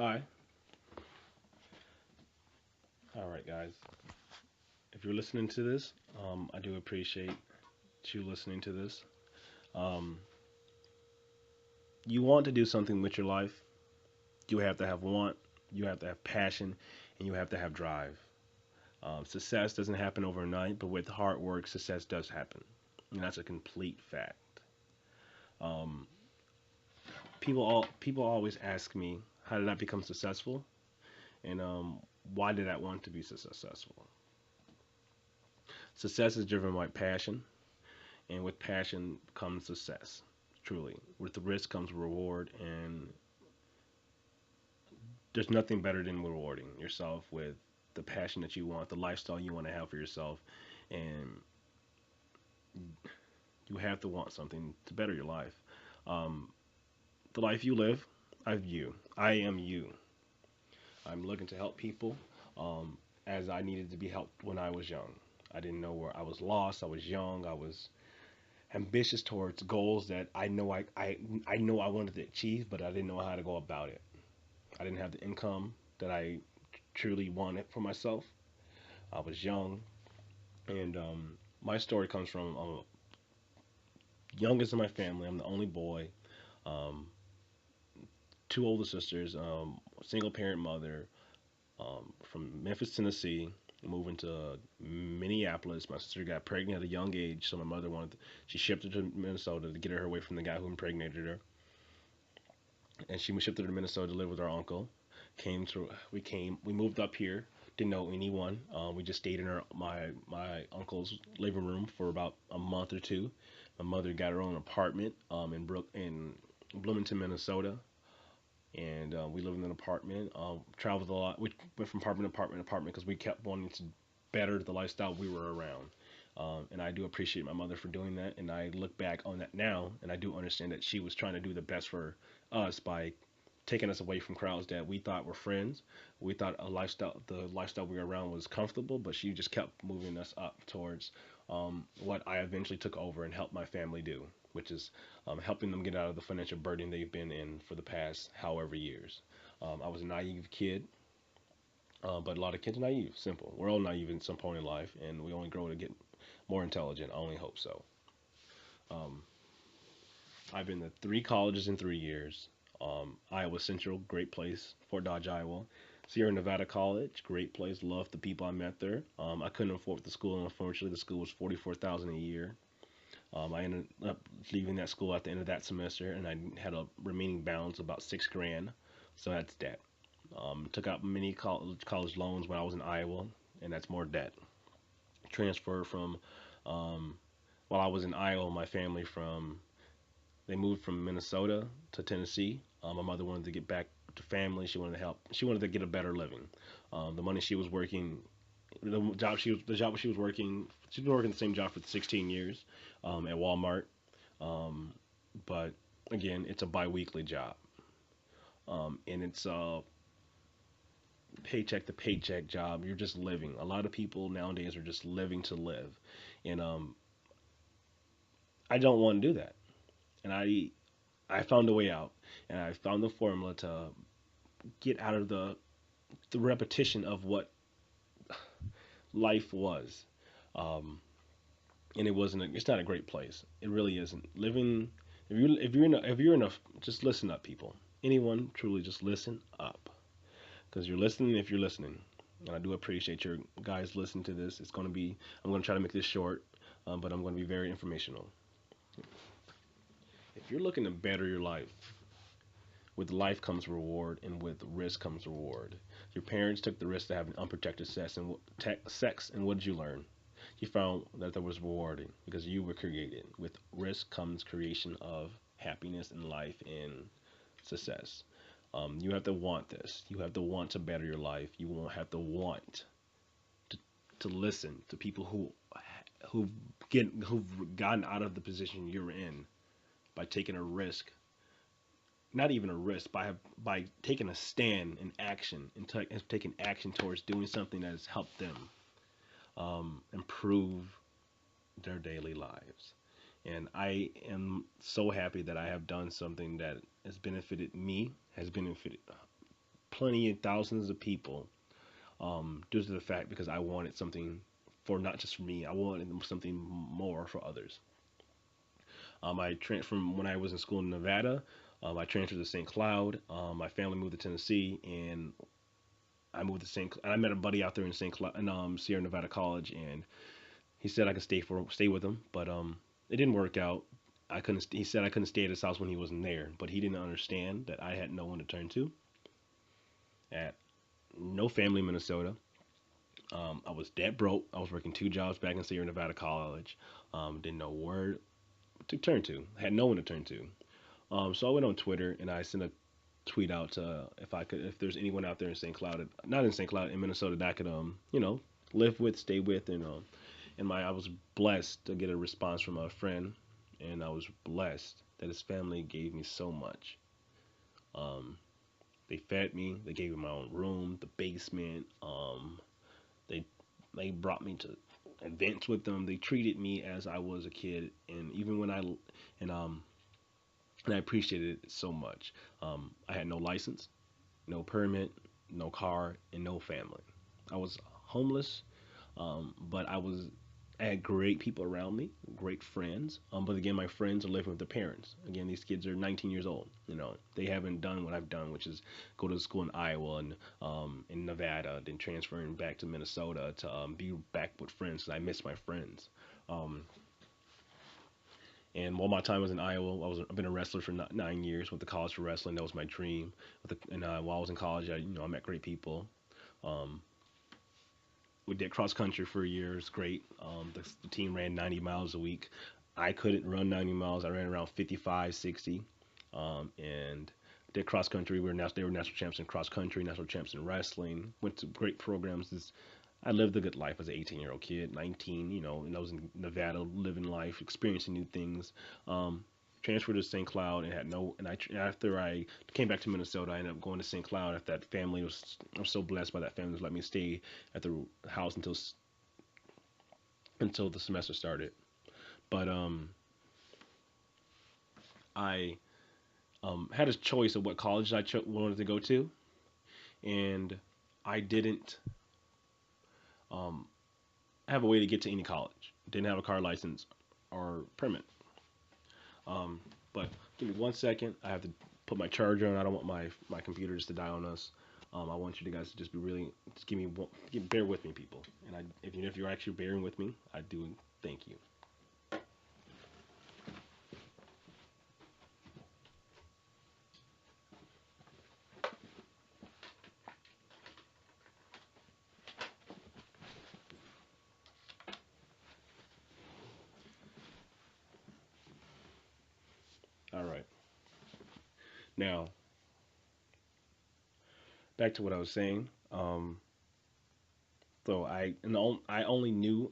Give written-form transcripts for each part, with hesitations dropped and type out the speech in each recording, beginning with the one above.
Hi. All right, guys. If you're listening to this, I do appreciate you listening to this. Um, you want to do something with your life, you have to have want, you have to have passion, and you have to have drive. Success doesn't happen overnight, but with hard work, success does happen, and that's a complete fact. Um, people always ask me, how did I become successful, and why did I want to be so successful? Success is driven by passion, and with passion comes success. Truly, with the risk comes reward, and there's nothing better than rewarding yourself with the passion that you want, the lifestyle you want to have for yourself, and you have to want something to better your life. Um, the life you live, I am you. I'm looking to help people, as I needed to be helped when I was young. I didn't know where I was lost. I was young. I was ambitious towards goals that I know I wanted to achieve, but I didn't know how to go about it. I didn't have the income that I truly wanted for myself. I was young, and my story comes from youngest in my family. I'm the only boy. Um, two older sisters. Single parent mother. From Memphis, Tennessee, moving to Minneapolis. My sister got pregnant at a young age, so my mother wanted. She shipped her to Minnesota to get her away from the guy who impregnated her, and she was shipped her to Minnesota to live with our uncle. We moved up here. Didn't know anyone. We just stayed in my uncle's living room for about a month or two. My mother got her own apartment in Bloomington, Minnesota, and we lived in an apartment. Traveled a lot. We went from apartment to apartment to apartment because we kept wanting to better the lifestyle we were around. And I do appreciate my mother for doing that. And I look back on that now, and I do understand that she was trying to do the best for us by taking us away from crowds that we thought were friends. We thought the lifestyle we were around was comfortable, but she just kept moving us up towards what I eventually took over and helped my family do, which is helping them get out of the financial burden they've been in for the past however years. I was a naive kid, but a lot of kids are naive. Simple. We're all naive in some point in life, and we only grow to get more intelligent. I only hope so. Um, I've been to three colleges in 3 years. Iowa Central, great place. Fort Dodge, Iowa. Sierra Nevada College, great place. Loved the people I met there. I couldn't afford the school, and unfortunately, the school was 44,000 a year. I ended up leaving that school at the end of that semester, and I had a remaining balance of about 6 grand. So that's debt. Took out many college loans when I was in Iowa, and that's more debt. Transferred from um, while I was in Iowa, my family from they moved from Minnesota to Tennessee. My mother wanted to get back to family. She wanted to help. She wanted to get a better living. The money she was working, the job she was working. She's been working the same job for 16 years at Walmart. Um, but again, it's a biweekly job, and it's a paycheck to paycheck job. You're just living. A lot of people nowadays are just living to live, and I don't want to do that. And I found a way out, and I found the formula to get out of the repetition of what life was. Um, and it's not a great place. It really isn't. Living if you're in a just listen up, people. Anyone truly just listen up, because you're listening if you're listening. And I do appreciate your guys listening to this. I'm going to try to make this short, but I'm going to be very informational. If you're looking to better your life, with life comes reward, and with risk comes reward. Your parents took the risk to have an unprotected sex, and what did you learn? You found that there was rewarding because you were created. With risk comes creation of happiness in life and success. You have to want this. You have to want to better your life. You won't have to want to, to listen to people who've who've gotten out of the position you're in by taking a risk, not even a risk, by taking a stand in action and taking action towards doing something that has helped them improve their daily lives. And I am so happy that I have done something that has benefited me, has benefited plenty of thousands of people, due to the fact because I wanted something for not just for me, I wanted something more for others. I from when I was in school in Nevada. I transferred to St. Cloud. My family moved to Tennessee, and I moved to St. I met a buddy out there in St. Cloud, in Sierra Nevada College, and he said I could stay with him, but it didn't work out. I couldn't. He said I couldn't stay at his house when he wasn't there, but he didn't understand that I had no one to turn to. At no family in Minnesota. I was dead broke. I was working two jobs back in Sierra Nevada College. Didn't know where to turn to. Had no one to turn to. So I went on Twitter and I sent a tweet out if there's anyone out there in St. Cloud, not in St. Cloud, in Minnesota that I could live with, stay with, and I was blessed to get a response from a friend, and I was blessed that his family gave me so much. Um, they fed me. They gave me my own room, the basement. They they brought me to events with them. They treated me as I was a kid, and even when I and and I appreciated it so much. I had no license, no permit, no car, and no family. I was homeless, but I had great people around me, great friends. But again, my friends are living with their parents. Again, these kids are 19 years old. They haven't done what I've done, which is go to school in Iowa and in Nevada, then transferring back to Minnesota to be back with friends. 'Cause I miss my friends. Um, and while my time was in Iowa, I've been a wrestler for 9 years. Went to college for wrestling. That was my dream. And while I was in college, I met great people. Um, we did cross country for a year. It was great. The team ran 90 miles a week. I couldn't run 90 miles. I ran around 55, 60. And did cross country. They were national champs in cross country, national champs in wrestling. Went to great programs. I lived a good life as an 18-year-old kid, 19, and I was in Nevada, living life, experiencing new things. Transferred to St. Cloud and had no, and after I came back to Minnesota, I ended up going to St. Cloud. After that family I was so blessed by that family to let me stay at the house until the semester started. But I had a choice of what college wanted to go to, and I didn't um, have a way to get to any college. Didn't have a car license or permit. Um, but give me 1 second. I have to put my charger on. I don't want my computer just to die on us. I want you guys to just be really, just bear with me, people. And if you're actually bearing with me, I do thank you. All right. Now, back to what I was saying. So I only knew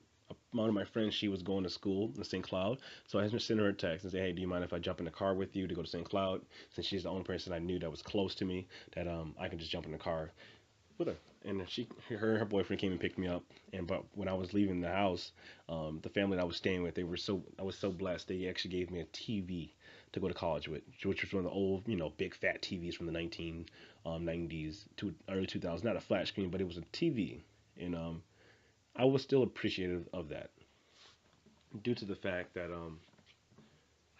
one of my friends. She was going to school in St. Cloud, so I just sent her a text and say, "Hey, do you mind if I jump in the car with you to go to St. Cloud?" Since she's the only person I knew that was close to me, that I can just jump in the car with her. And her and her boyfriend came and picked me up. But when I was leaving the house, the family that I was staying with, I was so blessed. They actually gave me a TV to go to college with, which was one of the old, big fat TVs from the 1990s to early 2000s. Not a flat screen, but it was a TV, and I was still appreciative of that, due to the fact that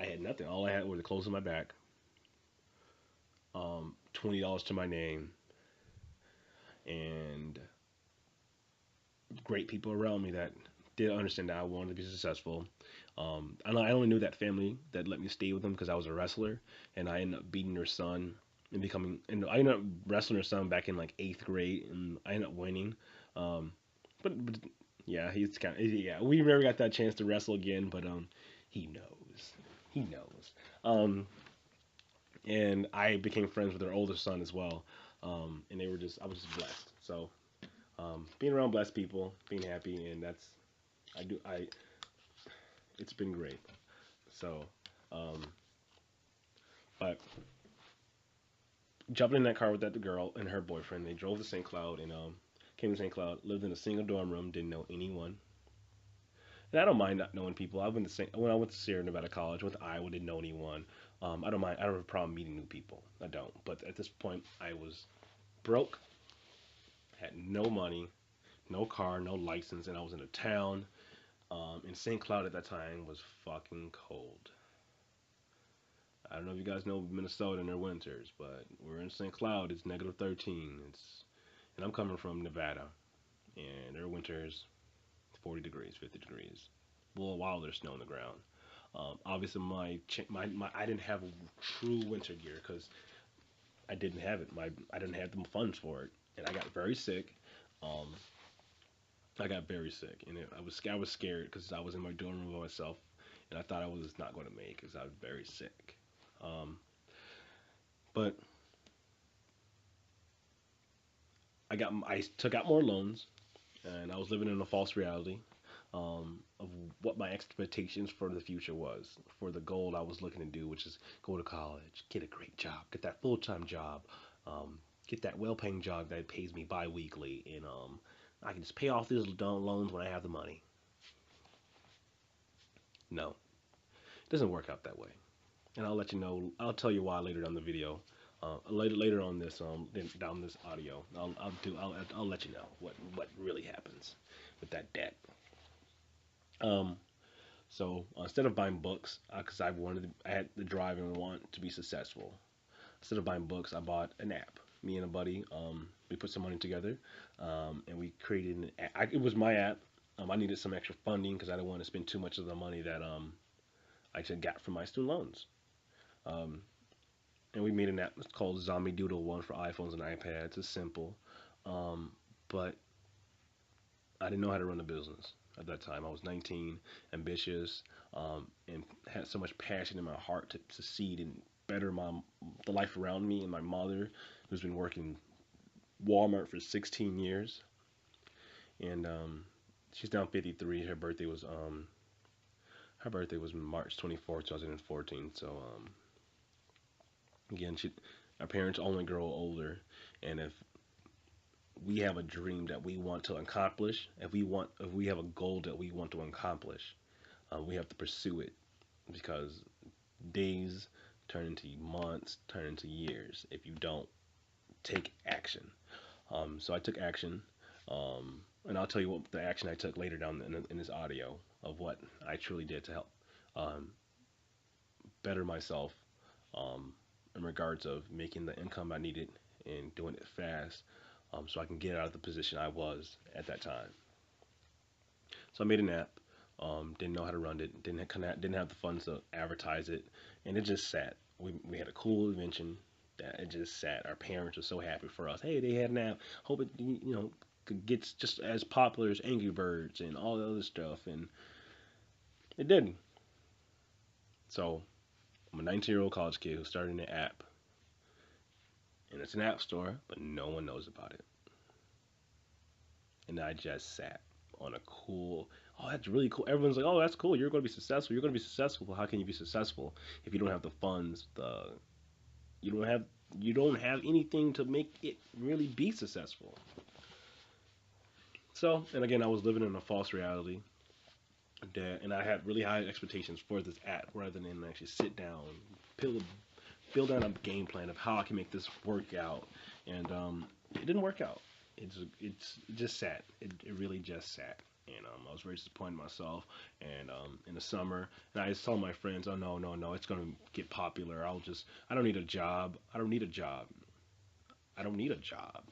I had nothing. All I had were the clothes on my back, $20 to my name, and great people around me that did understand that I wanted to be successful. I only knew that family that let me stay with them because I was a wrestler, and I ended up beating their son and I ended up wrestling their son back in like 8th grade, and I ended up winning. Um, but yeah, he's kind of yeah. We never got that chance to wrestle again, but he knows, he knows. Um, and I became friends with their older son as well, and I was just blessed. So being around blessed people, being happy, and it's been great. So, um, but jumping in that car with that girl and her boyfriend, they drove to St. Cloud and came to St. Cloud, lived in a single dorm room, didn't know anyone. And I don't mind not knowing people. When I went to Sierra Nevada College, went to Iowa, didn't know anyone. I don't mind. I don't have a problem meeting new people. I don't. But at this point, I was. broke, had no money, no car, no license, and I was in a town. And St. Cloud at that time was fucking cold. I don't know if you guys know Minnesota in their winters, but we're in St. Cloud. It's negative 13. And I'm coming from Nevada, and their winters 40 degrees, 50 degrees. Well, while there's snow on the ground. Obviously, my I didn't have true winter gear because I didn't have it. I didn't have the funds for it, and I got very sick. Um, I got very sick, and I was scared because I was in my dorm room by myself, and I thought I was not going to make it because I was very sick. Um, but I took out more loans, and I was living in a false reality of what my expectations for the future was, for the goal I was looking to do, which is go to college, get a great job, get that full time job, um, get that well paying job that pays me bi-weekly, and I can just pay off these loans when I have the money. No, it doesn't work out that way, and I'll let you know. I'll tell you why later down the video. Later on this down this audio, I'll let you know what really happens with that debt. Um, So instead of buying books, because I had the drive and want to be successful. Instead of buying books, I bought an app. Me and a buddy, we put some money together, and we created an app. It was my app. I needed some extra funding because I didn't want to spend too much of the money that I just got from my student loans. Um, and we made an app. It's called Zombie Doodle One for iPhones and iPads. It's simple, um, but I didn't know how to run a business at that time. I was 19, ambitious, and had so much passion in my heart to succeed and better the life around me. And my mother, who's been working Walmart for 16 years, and she's now 53. Her birthday was March 24th, 2014. So again, our parents only grow older, and if we have a dream that we want to accomplish, if we have a goal that we want to accomplish, we have to pursue it because days turn into months, turn into years if you don't take action. So I took action, and I'll tell you what the action I took later down in this audio of what I truly did to help um, better myself in regards of making the income I needed and doing it fast, so I can get out of the position I was at that time. So I made an app. Didn't know how to run it. Didn't have the funds to advertise it, and it just sat. We had a cool invention that it just sat. Our parents were so happy for us. Hey, they had an app. Hope it gets just as popular as Angry Birds and all the other stuff, and it didn't. So I'm a 19-year-old college kid who started an app, and it's an app store, but no one knows about it. And I just sat on a cool. Oh, that's really cool. Everyone's like, "Oh, that's cool. You're going to be successful. You're going to be successful." Well, how can you be successful if you don't have the funds? You don't have you don't have anything to make it really be successful. So, and again, I was living in a false reality and I had really high expectations for this app rather than actually sit down, build build out a game plan of how I can make this work out, and it didn't work out. It just sat. It really just sat. And I was very disappointed in myself. And in the summer, and I just told my friends, "Oh no, no, no! It's gonna get popular. I don't need a job. I don't need a job. I don't need a job.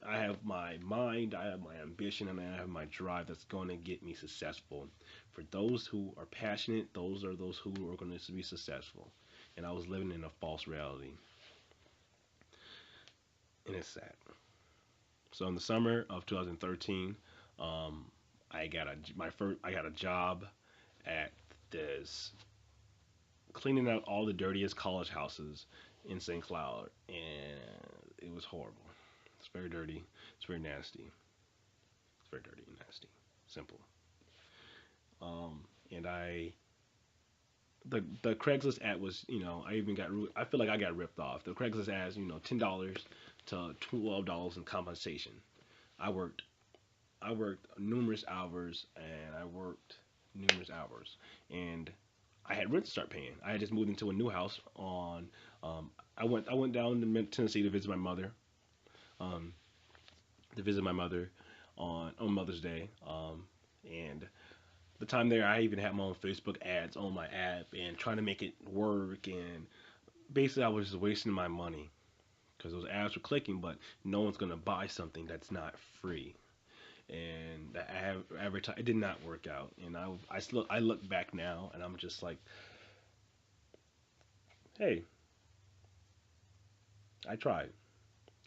I have my mind, I have my ambition, and I have my drive that's going to get me successful. For those who are passionate, those are those who are going to be successful." And I was living in a false reality, and it's sad. So in the summer of 2013, um, I got a job at this cleaning out all the dirtiest college houses in St. Cloud, and it was horrible. It's very dirty. It's very nasty. It's very dirty and nasty. Simple. And the Craigslist ad was, I feel like I got ripped off. The Craigslist ad, $10 to $12 in compensation. I worked I worked numerous hours and I worked numerous hours and I had rent to start paying. I had just moved into a new house on I went down to Tennessee to visit my mother, um, to visit my mother on Mother's Day. And the time there, I even had my own Facebook ads on my app and trying to make it work. And basically, I was just wasting my money because those ads were clicking, but no one's gonna buy something that's not free. And the advertise it did not work out. And I look back now, and I'm just like, hey, I tried.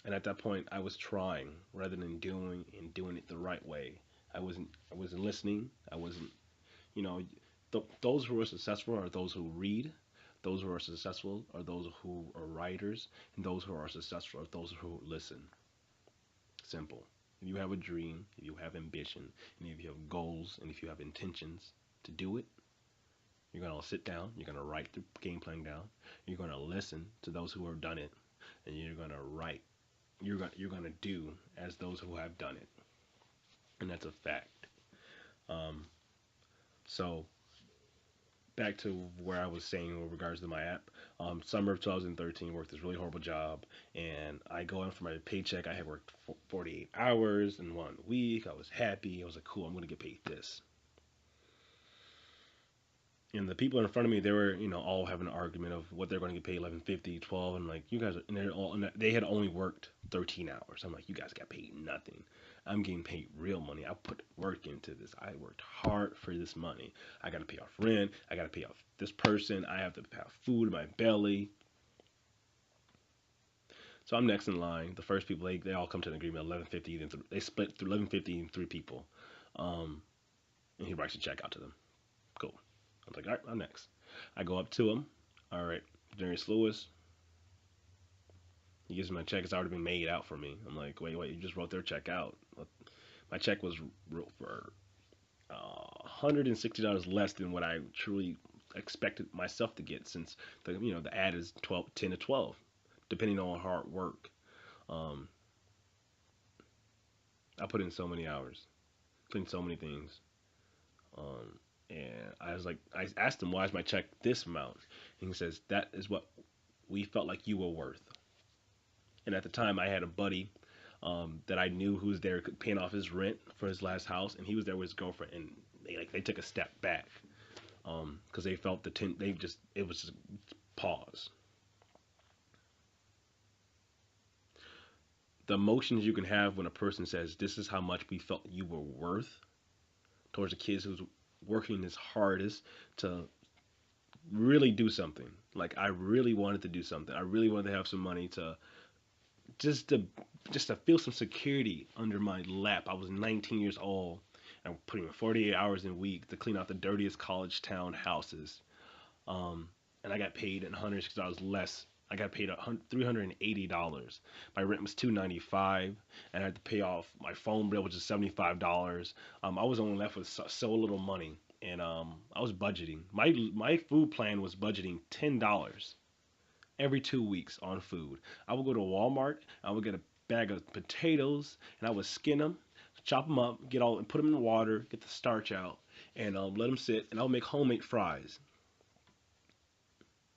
And at that point, I was trying rather than doing and doing it the right way. I wasn't listening. I wasn't, you know, those who are successful are those who read. Those who are successful are those who are writers, and those who are successful are those who listen. Simple. If you have a dream, if you have ambition, and if you have goals, and if you have intentions to do it, you're gonna sit down. You're gonna write the game plan down. You're gonna listen to those who have done it, and you're gonna write. You're gonna do as those who have done it, and that's a fact. Um, so back to where I was saying with regards to my app. Summer of 2013, worked this really horrible job, and I go in for my paycheck. I had worked 48 hours in 1 week. I was happy. I was like, cool, I'm gonna get paid this. And the people in front of me, they were, all having an argument of what they're going to get paid 11.50, 12, and like, you guys, and they had only worked 13 hours. I'm like, you guys got paid nothing. I'm getting paid real money. I put work into this. I worked hard for this money. I got to pay off rent. I got to pay off this person. I have to have food in my belly. So I'm next in line. The first people, they all come to an agreement 11.50. Then they split through 11.50 in three people. Um, and he writes a check out to them. Cool. I was like, all right, I'm next. I go up to him. All right, Darius Lewis. He gives me my check. It's already been made out for me. I'm like, wait, you just wrote their check out. My check was for $160 less than what I truly expected myself to get, since the ad is 10 to 12, depending on hard work. Um, I put in so many hours, put in so many things. Um, and I asked him, why is my check this amount? And he says, that is what we felt like you were worth. And at the time, I had a buddy that I knew who was there paying off his rent for his last house, and he was there with his girlfriend, and they took a step back because they felt it was just pause. The emotions you can have when a person says, "This is how much we felt you were worth," towards a kid who's working his hardest to really do something. Like, I really wanted to do something. I really wanted to have some money to just to just to feel some security under my lap. I was 19 years old and putting in 48 hours a week to clean out the dirtiest college town houses. And I got paid $160 less. I got paid $380. My rent was $295, and I had to pay off my phone bill, which is $75. I was only left with so little money, and I was budgeting. My food plan was budgeting $10 every 2 weeks on food. I would go to Walmart. I would get a bag of potatoes, and I would skin them, chop them up, and put them in the water, get the starch out, and let them sit. And I would make homemade fries,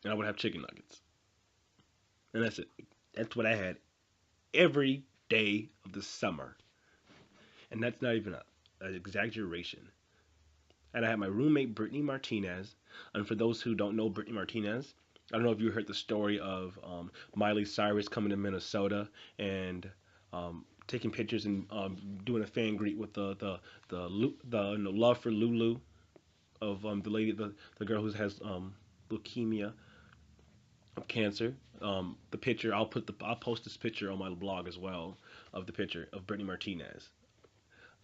and I would have chicken nuggets, and that's it. That's what I had every day of the summer, and that's not even an exaggeration. And I had my roommate Brittany Martinez, and for those who don't know Brittany Martinez, I don't know if you heard the story of Miley Cyrus coming to Minnesota and taking pictures and doing a fan greet with the love for Lulu of the lady, the girl who has leukemia of cancer. The picture, I'll post this picture on my blog as well, of the picture of Brittany Martinez.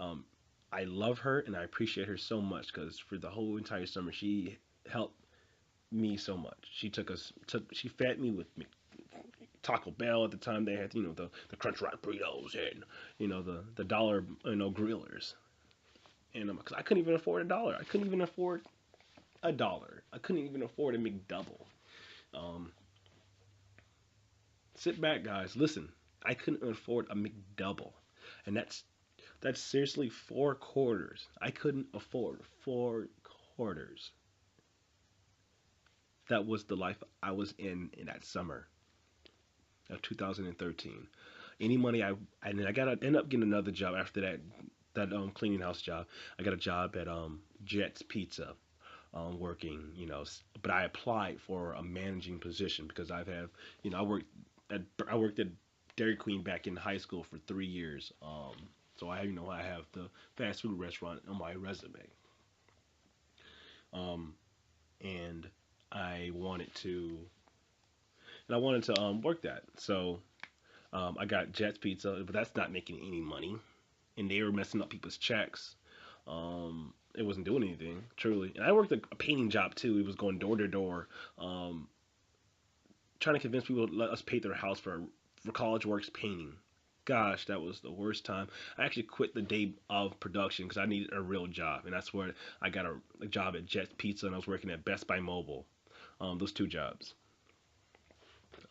Um, I love her and I appreciate her so much because for the whole entire summer she helped me so much. She fed me with Taco Bell at the time. They had the Crunch Wrap burritos and the dollar grillers. And because I couldn't even afford $1, I couldn't even afford $1. I couldn't even afford a McDouble. Um, Sit back, guys. Listen, I couldn't afford a McDouble, and that's seriously 4 quarters. I couldn't afford 4 quarters. That was the life I was in that summer of 2013. Any money and then I got to end up getting another job after that cleaning house job. I got a job at Jet's Pizza, working, but I applied for a managing position because I worked at Dairy Queen back in high school for 3 years. So I have the fast food restaurant on my resume. Um, and I wanted to, work that. So I got Jet's Pizza, but that's not making any money, and they were messing up people's checks. It wasn't doing anything, truly. And I worked a painting job too. It was going door to door, um, trying to convince people to let us paint their house for College Works painting. Gosh, that was the worst time. I actually quit the day of production because I needed a real job, and that's where I got a job at Jet's Pizza, and I was working at Best Buy Mobile. Those two jobs.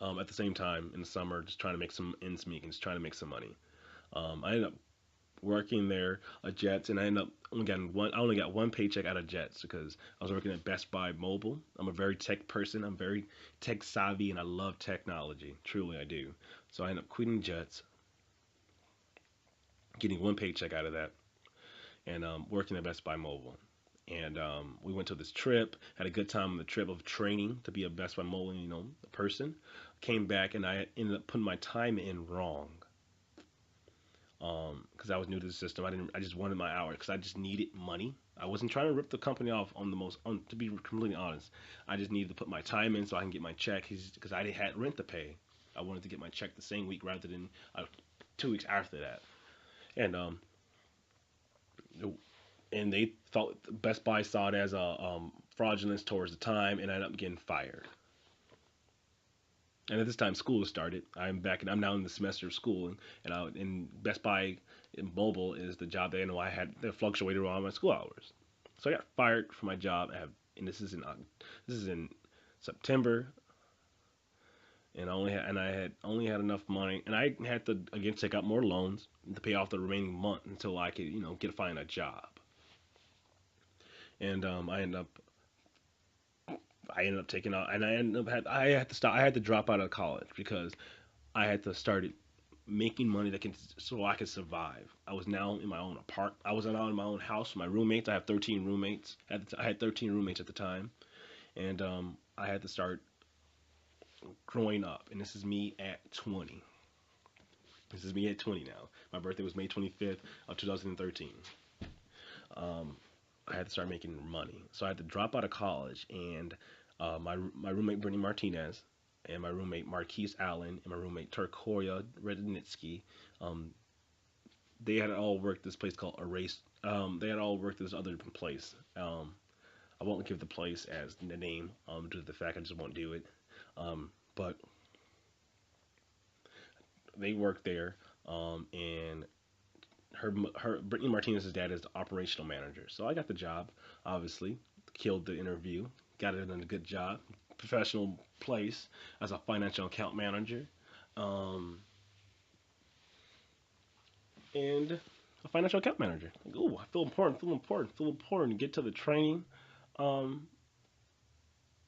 At the same time in the summer, just trying to make some ends meet and just trying to make some money. I ended up working there at Jets, and I ended up only getting one. I only got one paycheck out of Jets because I was working at Best Buy Mobile. I'm a very tech person. I'm very tech savvy, and I love technology. Truly, I do. So I ended up quitting Jets, getting one paycheck out of that, and working at Best Buy Mobile. And we went to this trip, had a good time on the trip of training to be a Best Buy Mobile, person. Came back and I ended up putting my time in wrong because I was new to the system. I just wanted my hours because I just needed money. I wasn't trying to rip the company off to be completely honest. I just needed to put my time in so I can get my check because I had rent to pay. I wanted to get my check the same week rather than 2 weeks after that. And they thought Best Buy saw it as a fraudulence towards the time, and I ended up getting fired. And at this time, school has started. I'm back, and I'm now in the semester of school, and Best Buy in Mobile is the job that I know I had that fluctuated around my school hours. So I got fired from my job. And this is in September, and I had only had enough money, and I had to again take out more loans to pay off the remaining month until I could find a job. And I ended up taking out, and I had to stop. I had to drop out of college because I had to start making money so I could survive. I was now in my own apartment. I was now in my own house with my roommates. I have 13 roommates. I had 13 roommates at the time, and I had to start growing up. And this is me at 20. This is me at 20 now. My birthday was May 25th of 2013. Um, I had to start making money, so I had to drop out of college, and my roommate Brittany Martinez, and my roommate Marquise Allen, and my roommate Turkoya Rednitsky, um, they had all worked this place called Erase. They had all worked this other place. I won't give the place as the name due to the fact I just won't do it. But they worked there, and her Brittany Martinez's dad is the operational manager. So I got the job. Obviously, killed the interview, got it in a good job, professional place as a financial account manager, um, and a financial account manager. Like, ooh, I feel important, feel important, feel important. Get to the training. Um,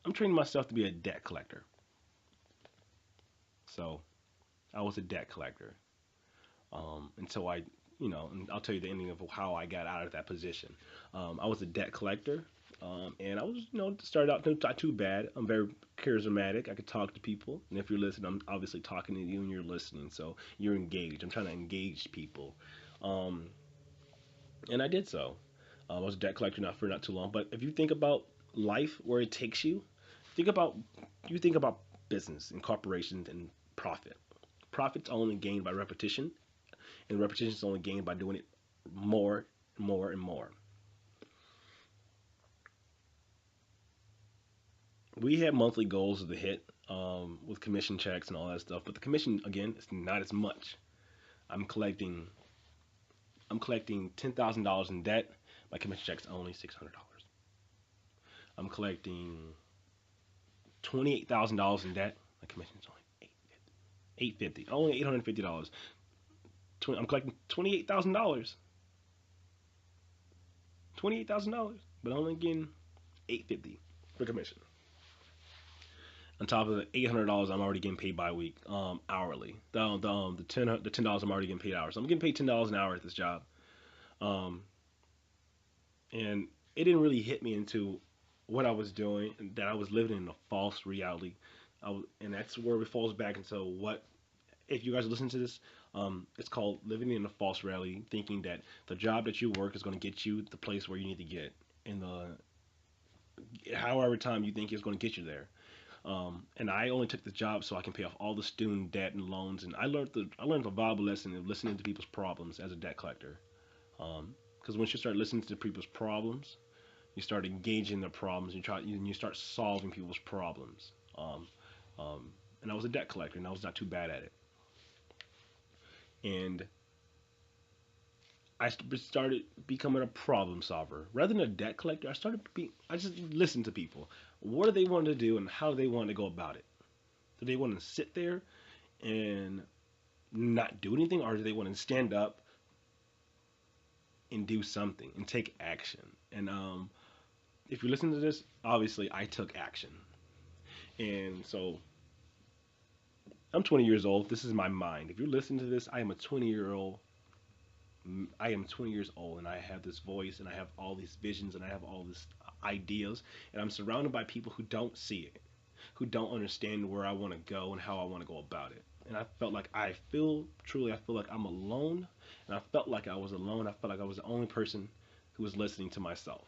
I'm training myself to be a debt collector. So I was a debt collector until and I'll tell you the ending of how I got out of that position. I was a debt collector, and I was, started out not too bad. I'm very charismatic. I could talk to people, and if you're listening, I'm obviously talking to you and you're listening, so you're engaged. I'm trying to engage people, um, and I did so. I was a debt collector not too long, but if you think about life, where it takes you, think about you think about business and corporations and profit. Profit's only gained by repetition, and repetition is only gained by doing it more, more, and more. We have monthly goals to hit with commission checks and all that stuff, but the commission again is not as much. I'm collecting I'm collecting $10,000 in debt. My commission check's only $600. I'm collecting $28,000 in debt. My commission's only 850. Only $850. I'm collecting $28,000. $28,000, but only getting 850 for commission. On top of the $800 I'm already getting paid by week, hourly. The $10 I'm already getting paid hours. So I'm getting paid $10 an hour at this job. Um, and it didn't really hit me into what I was doing, and that I was living in a false reality. And that's where it falls back into what, if you guys listen to this, it's called living in a false reality, thinking that the job that you work is going to get you the place where you need to get in the however time you think it's going to get you there. And I only took the job so I can pay off all the student debt and loans. And I learned the valuable lesson of listening to people's problems as a debt collector. Because once you start listening to people's problems, you start engaging their problems. You start solving people's problems. And I was a debt collector, and I was not too bad at it. And I started becoming a problem solver rather than a debt collector. I just listened to people. What do they want to do, and how do they want to go about it? Do they want to sit there and not do anything, or do they want to stand up and do something and take action? And if you listen to this, obviously I took action. And so I'm 20 years old. This is my mind. If you're listening to this, I am a 20-year-old. I am 20 years old, and I have this voice, and I have all these visions, and I have all these ideas, and I'm surrounded by people who don't see it, who don't understand where I want to go and how I want to go about it. And I feel like I'm alone, and I felt like I was alone. I felt like I was the only person who was listening to myself.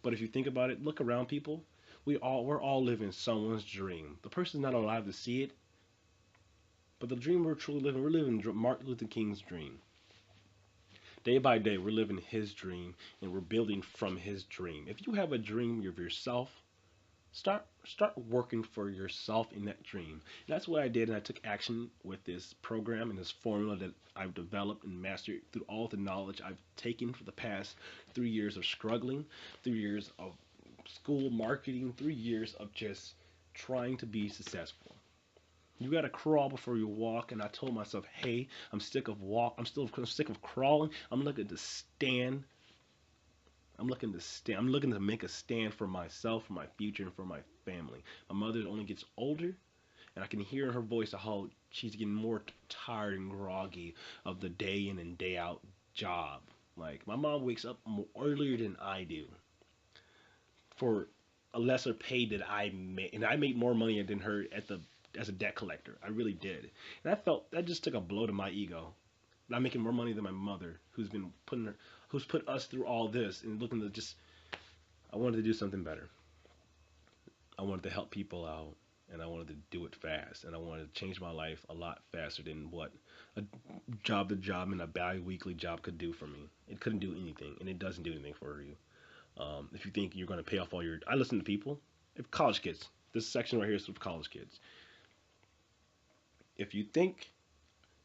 But if you think about it, look around people. We're all living someone's dream. The person's not alive to see it, but the dream we're living Martin Luther King's dream. Day by day, we're living his dream, and we're building from his dream. If you have a dream of yourself, start working for yourself in that dream. And that's what I did, and I took action with this program and this formula that I've developed and mastered through all the knowledge I've taken for the past 3 years of struggling, 3 years of school marketing, 3 years of just trying to be successful. You gotta crawl before you walk, and I told myself, "Hey, I'm sick of walk. I'm sick of crawling. I'm looking to stand. I'm looking to stand. I'm looking to make a stand for myself, for my future, and for my family." My mother only gets older, and I can hear in her voice how she's getting more tired and groggy of the day in and day out job. Like, my mom wakes up more earlier than I do for a lesser pay that I made, and I made more money than her as a debt collector. I really did, and I felt that just took a blow to my ego. I'm making more money than my mother, who's put us through all this, and looking to just. I wanted to do something better. I wanted to help people out, and I wanted to do it fast, and I wanted to change my life a lot faster than what a job to job and a bi-weekly job could do for me. It couldn't do anything, and it doesn't do anything for you. If you think you're going to pay off all your, I listen to people, if college kids. This section right here is for college kids. If you think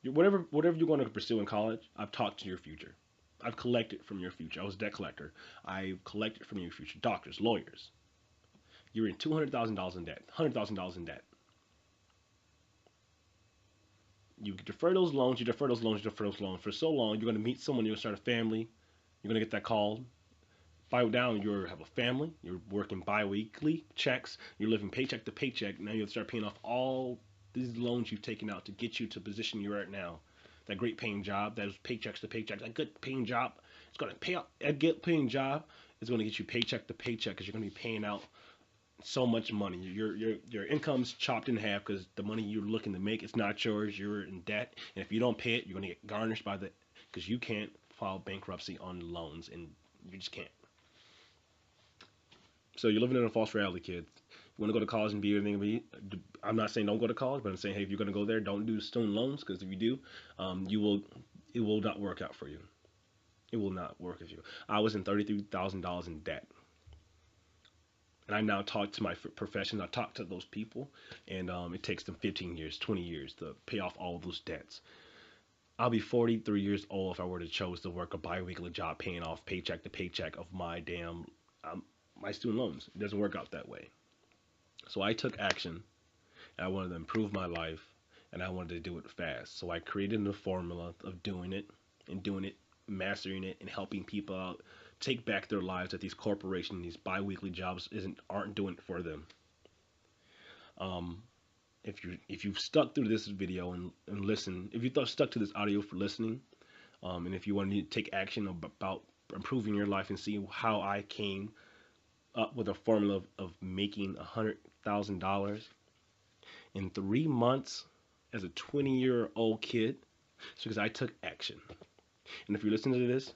whatever you're going to pursue in college, I've talked to your future. I've collected from your future. I was a debt collector. I've collected from your future. Doctors, lawyers. You're in $200,000 in debt, $100,000 in debt. You defer those loans. You defer those loans. You defer those loans for so long. You're going to meet someone. You're going to start a family. You're going to get that call. By down, you have a family. You're working bi-weekly checks. You're living paycheck to paycheck. Now you have to start paying off all these loans you've taken out to get you to the position you're at now. That great paying job, those paychecks to paycheck, that good paying job, it's going to pay out. That good paying job is going to get you paycheck to paycheck because you're going to be paying out so much money. Your income's chopped in half because the money you're looking to make, it's not yours. You're in debt, and if you don't pay it, you're going to get garnished because you can't file bankruptcy on loans, and you just can't. So you're living in a false reality, kid. You want to go to college and be everything. I'm not saying don't go to college, but I'm saying, hey, if you're going to go there, don't do student loans, because if you do, it will not work out for you. It will not work for you. I was in $33,000 in debt, and I now talk to my profession. I talk to those people, and it takes them 15 years, 20 years to pay off all of those debts. I'll be 43 years old if I were to choose to work a bi-weekly job paying off paycheck to paycheck of my student loans. It doesn't work out that way. So I took action, and I wanted to improve my life, and I wanted to do it fast. So I created a formula of doing it, mastering it, and helping people out take back their lives that these corporations, these bi-weekly jobs aren't doing it for them. if you've stuck through this video and listen, if you thought stuck to this audio for listening, and if you want to take action about improving your life and see how I came up with a formula of making $100,000 in 3 months as a 20-year-old kid, it's because I took action. And if you're listening to this,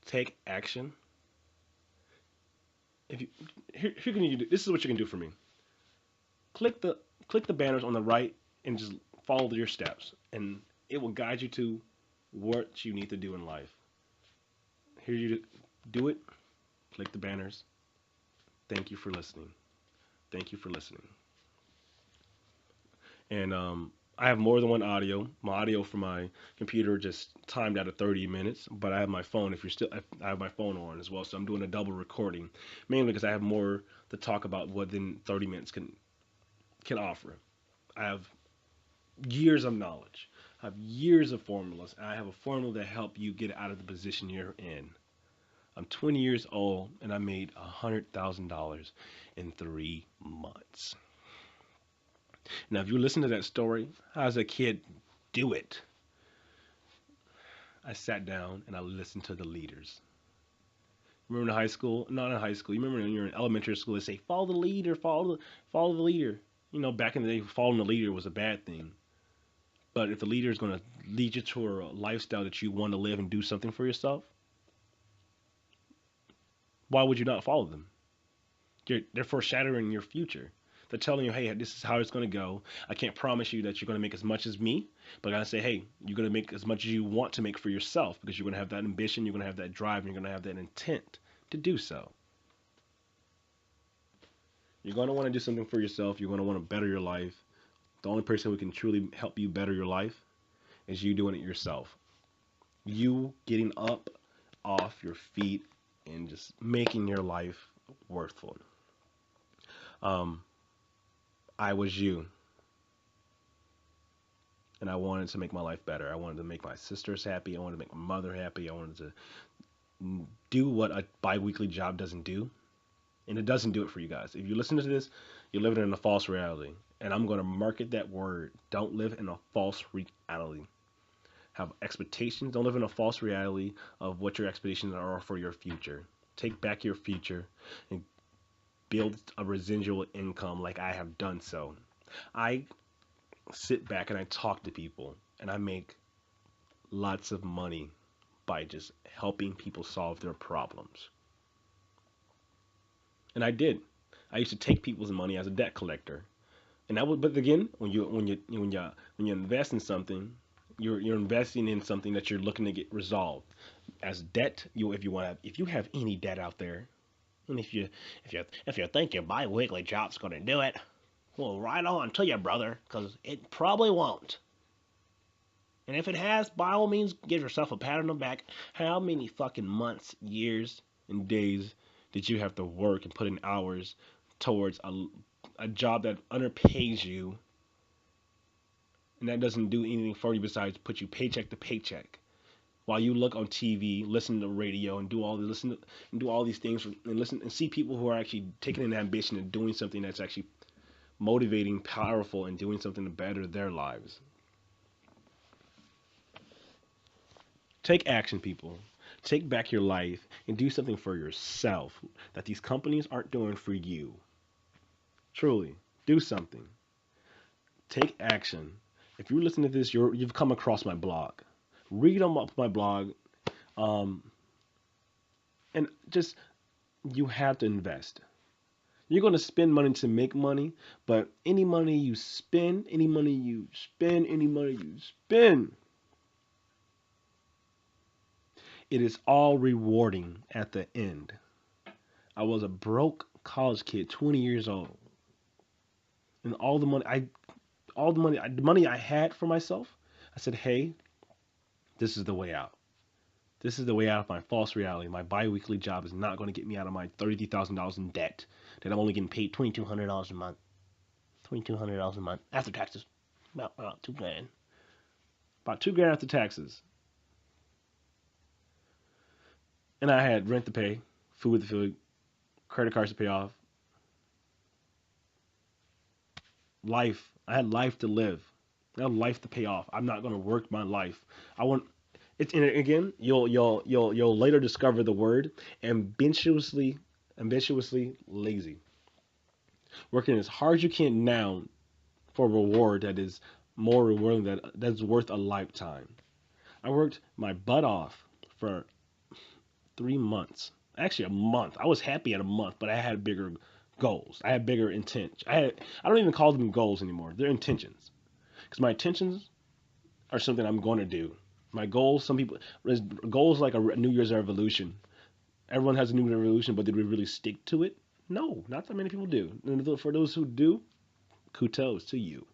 take action. If you here can you do, this is what you can do for me. Click the banners on the right and just follow your steps, and it will guide you to what you need to do in life. Here you do it. Click the banners. Thank you for listening. Thank you for listening. And I have more than one audio. My audio from my computer just timed out at 30 minutes, but I have my phone. I have my phone on as well, so I'm doing a double recording, mainly because I have more to talk about what than 30 minutes can offer. I have years of knowledge. I have years of formulas. And I have a formula that help you get out of the position you're in. I'm 20 years old and I made $100,000 in 3 months. Now, if you listen to that story, how does a kid do it? I sat down and I listened to the leaders. Remember in high school? Not in high school. You remember when you're in elementary school, they say, follow the leader, follow the leader. You know, back in the day, following the leader was a bad thing. But if the leader is going to lead you to a lifestyle that you want to live and do something for yourself, why would you not follow them? They're foreshadowing your future. They're telling you, hey, this is how it's going to go. I can't promise you that you're going to make as much as me, but I got to say, hey, you're going to make as much as you want to make for yourself because you're going to have that ambition, you're going to have that drive, and you're going to have that intent to do so. You're going to want to do something for yourself. You're going to want to better your life. The only person who can truly help you better your life is you doing it yourself. You getting up off your feet and just making your life worthful. I was you. And I wanted to make my life better. I wanted to make my sisters happy. I wanted to make my mother happy. I wanted to do what a bi-weekly job doesn't do. And it doesn't do it for you guys. If you listen to this, you're living in a false reality. And I'm going to market that word. Don't live in a false reality. Have expectations. Don't live in a false reality of what your expectations are for your future. Take back your future and build a residual income like I have done so. I sit back and I talk to people and I make lots of money by just helping people solve their problems. And I did. I used to take people's money as a debt collector. And that would, but again, when you invest in something, you're investing in something that you're looking to get resolved. As debt, if you have any debt out there, and if you think your bi-weekly job's going to do it, well, right on to you, brother, because it probably won't. And if it has, by all means, give yourself a pat on the back. How many fucking months, years, and days did you have to work and put in hours towards a job that underpays you, and that doesn't do anything for you besides put you paycheck to paycheck? While you look on TV, listen to radio, and do all these things, and listen and see people who are actually taking an ambition and doing something that's actually motivating, powerful, and doing something to better their lives. Take action, people. Take back your life and do something for yourself that these companies aren't doing for you. Truly, do something. Take action. If you listen to this, you've come across my blog. Read them up my blog, and just you have to invest. You're going to spend money to make money, but any money you spend, any money you spend, it is all rewarding at the end. I was a broke college kid, 20 years old, and all the money I had for myself, I said, hey, this is the way out. This is the way out of my false reality. My bi-weekly job is not going to get me out of my $33,000 in debt that I'm only getting paid $2,200 a month. $2,200 a month after taxes. About $2,000. About $2,000 after taxes. And I had rent to pay, food to food, credit cards to pay off. Life. I had life to live. I have life to pay off. I'm not gonna work my life. I want it's and again, you'll later discover the word ambitiously lazy. Working as hard as you can now for a reward that is more rewarding that's worth a lifetime. I worked my butt off for 3 months. Actually, a month. I was happy at a month, but I had bigger goals. I had bigger intent. I don't even call them goals anymore. They're intentions. Because my intentions are something I'm going to do. My goals, some people, goals like a New Year's resolution. Everyone has a New Year's resolution, but did we really stick to it? No, not that many people do. And for those who do, kudos to you.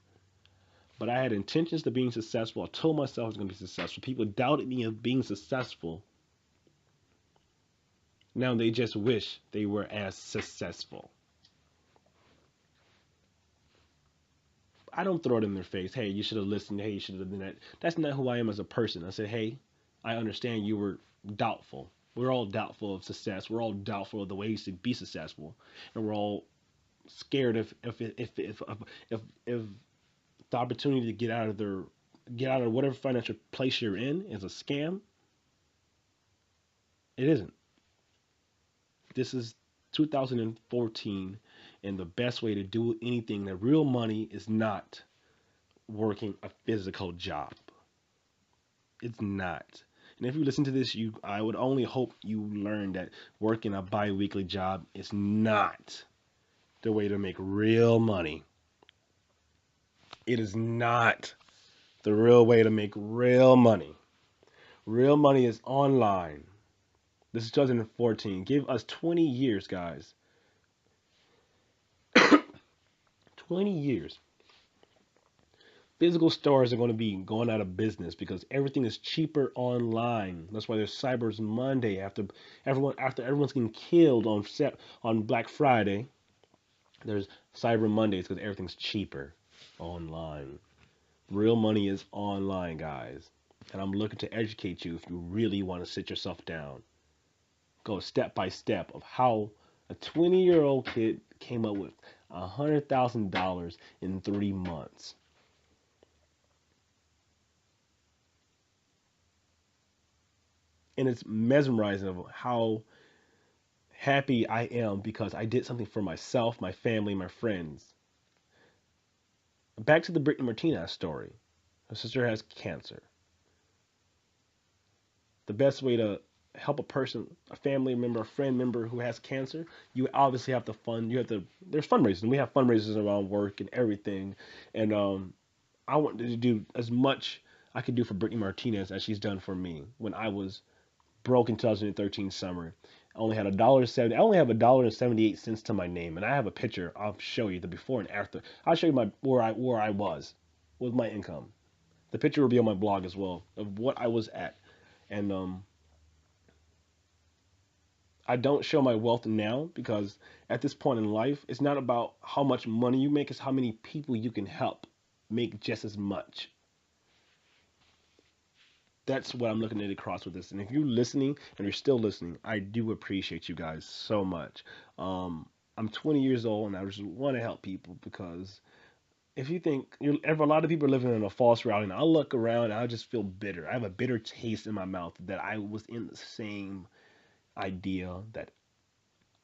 But I had intentions to being successful. I told myself I was going to be successful. People doubted me of being successful. Now they just wish they were as successful. I don't throw it in their face. Hey, you should have listened. Hey, you should have done that. That's not who I am as a person. I said, hey, I understand you were doubtful. We're all doubtful of success. We're all doubtful of the ways to be successful, and we're all scared if the opportunity to get out of whatever financial place you're in is a scam. It isn't. This is 2014, and the best way to do anything, the real money is not working a physical job. It's not. And if you listen to this, I would only hope you learn that working a bi-weekly job is not the way to make real money. It is not the real way to make real money. Real money is online. This is 2014. Give us 20 years, guys. 20 years. Physical stores are going to be going out of business because everything is cheaper online. That's why there's Cyber Monday after everyone's getting killed on Black Friday. There's Cyber Mondays because everything's cheaper online. Real money is online, guys. And I'm looking to educate you if you really want to sit yourself down. Go step by step of how a 20-year-old kid came up with $100,000 in 3 months. And it's mesmerizing of how happy I am because I did something for myself, my family, my friends. Back to the Brittany Martinez story. Her sister has cancer. The best way to help a person, a family member, a friend member who has cancer, you obviously have to fund. There's fundraisers. We have fundraisers around work and everything. And I wanted to do as much I could do for Brittany Martinez as she's done for me when I was broke in 2013 summer. I only had $1.70. I only have $1.78 to my name, and I have a picture. I'll show you the before and after. I'll show you where I was with my income. The picture will be on my blog as well of what I was at, and I don't show my wealth now because at this point in life, it's not about how much money you make; it's how many people you can help make just as much. That's what I'm looking at across with this. And if you're listening and you're still listening, I do appreciate you guys so much. I'm 20 years old and I just want to help people because if you think a lot of people are living in a false reality, and I look around and I just feel bitter. I have a bitter taste in my mouth that I was in the same idea that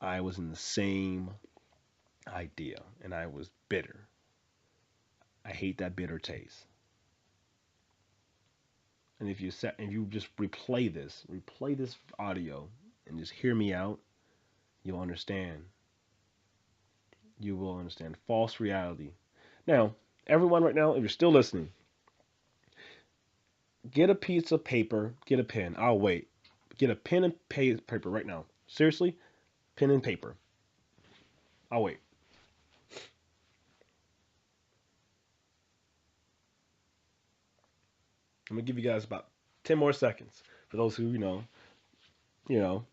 I was in the same idea and I was bitter. I hate that bitter taste. And if you just replay this audio and just hear me out, you'll understand. You will understand false reality. Now, everyone right now, if you're still listening, get a piece of paper, get a pen. I'll wait. Get a pen and paper right now. Seriously, pen and paper. I'll wait. I'm gonna give you guys about 10 more seconds for those who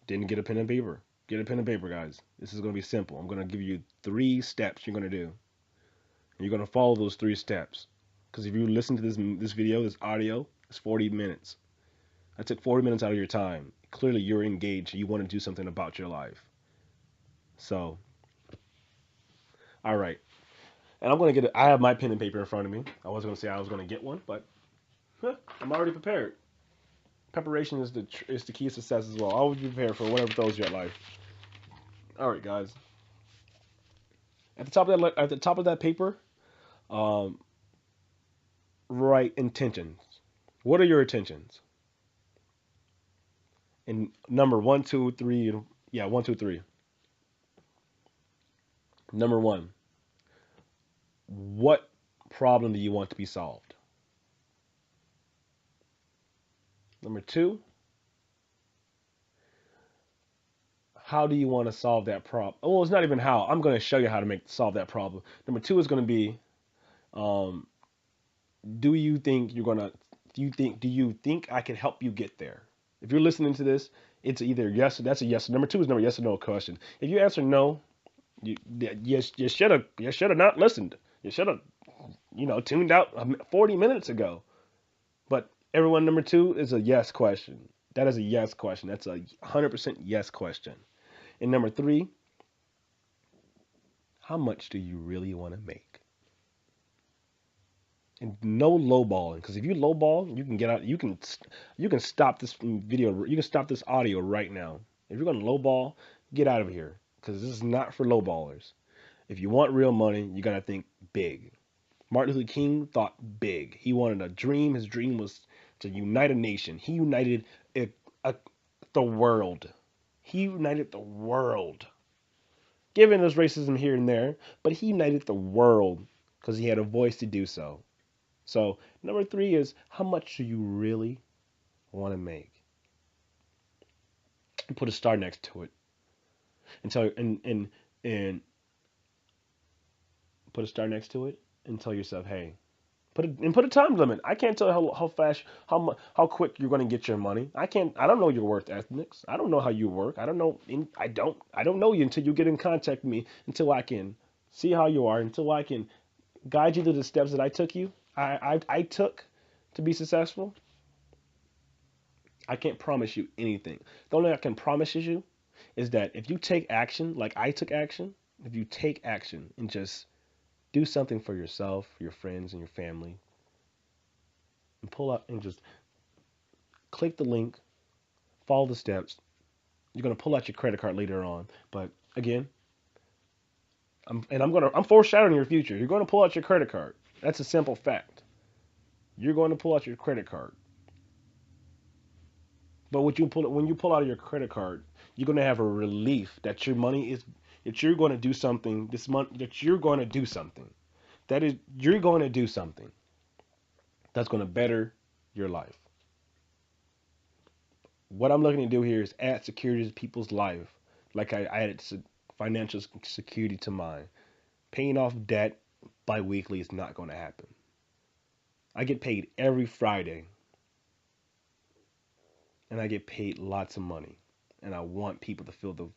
didn't get a pen and paper. Get a pen and paper, guys. This is gonna be simple. I'm gonna give you 3 steps you're gonna do, and you're gonna follow those 3 steps. Because if you listen to this video, this audio, it's 40 minutes. I took 40 minutes out of your time. Clearly, you're engaged. You want to do something about your life. So, all right. And I'm gonna get it. I have my pen and paper in front of me. I was gonna say I was gonna get one, but I'm already prepared. Preparation is the key to success as well. Always be prepared for whatever throws you at life. All right, guys. At the top of that paper, um, write intentions. What are your intentions? And number one, two, three, and yeah, one, two, three. Number one, what problem do you want to be solved? Number two, how do you want to solve that problem? Well, it's not even how. I'm going to show you how to solve that problem. Number two is going to be, um, do you think you're gonna? Do you think I can help you get there? If you're listening to this, it's either yes. That's a yes. Number two is number yes or no question. If you answer no, you should have not listened. You should have tuned out 40 minutes ago. But everyone, number two is a yes question. That is a yes question. That's a 100% yes question. And number three, how much do you really want to make? And no lowballing, because if you lowball, you can get out. You can stop this video. You can stop this audio right now. If you're gonna lowball, get out of here, because this is not for lowballers. If you want real money, you gotta think big. Martin Luther King thought big. He wanted a dream. His dream was to unite a nation. He united it, uh, the world. He united the world. Given there's racism here and there, but he united the world because he had a voice to do so. So number three is, how much do you really want to make? And put a star next to it. And tell and put a star next to it and tell yourself, hey, put a time limit. I can't tell how fast, how quick you're going to get your money. I can't. I don't know your worth ethics. I don't know how you work. I don't know. I don't know you until you get in contact with me. Until I can see how you are. Until I can guide you through the steps that I took you. I took to be successful. I can't promise you anything. The only thing I can promise you is that if you take action, like I took action, if you take action and just do something for yourself, your friends, and your family, and pull up and just click the link, follow the steps. You're gonna pull out your credit card later on, but again, I'm foreshadowing your future. You're gonna pull out your credit card. That's a simple fact. You're going to pull out your credit card. But when you pull out your credit card, you're gonna have a relief that your money is that you're going to do something this month. That you're going to do something. That is, you're going to do something that's going to better your life. What I'm looking to do here is add security to people's life, like I added financial security to mine. Paying off debt bi-weekly is not going to happen. I get paid every Friday, and I get paid lots of money. And I want people to feel the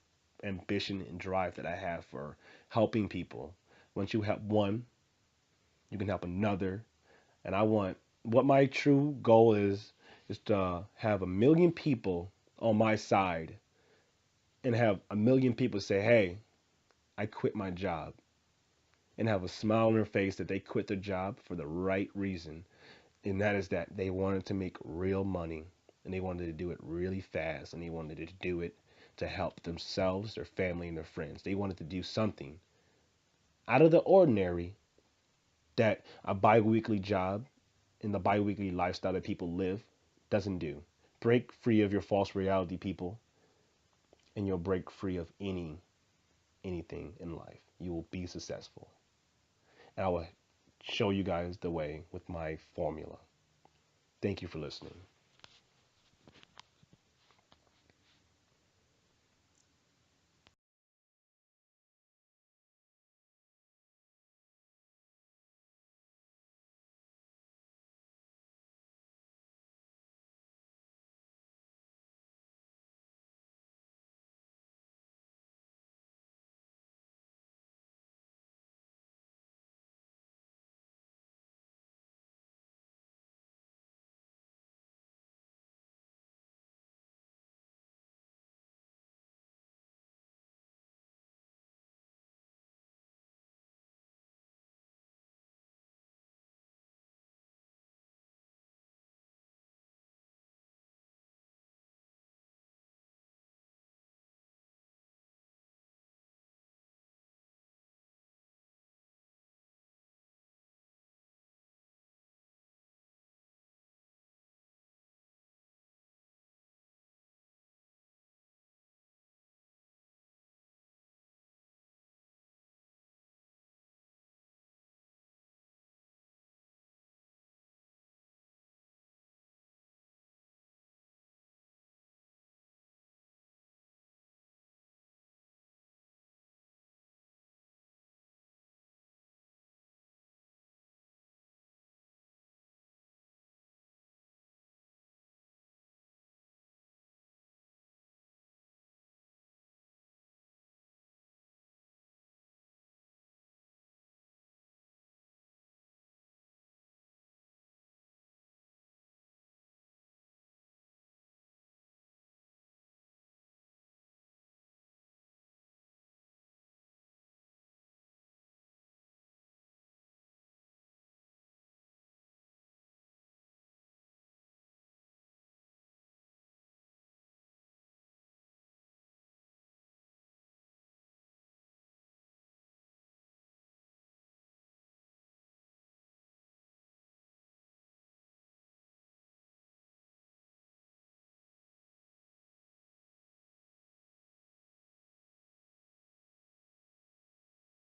ambition and drive that I have for helping people. Once you help one, you can help another. And I want, what my true goal is to have 1 million people on my side and have 1 million people say, hey, I quit my job, and have a smile on their face that they quit their job for the right reason. And that is that they wanted to make real money, and they wanted to do it really fast, and they wanted to do it to help themselves, their family, and their friends. They wanted to do something out of the ordinary that a bi-weekly job and the bi-weekly lifestyle that people live doesn't do. Break free of your false reality, people, and you'll break free of anything in life. You will be successful. And I will show you guys the way with my formula. Thank you for listening.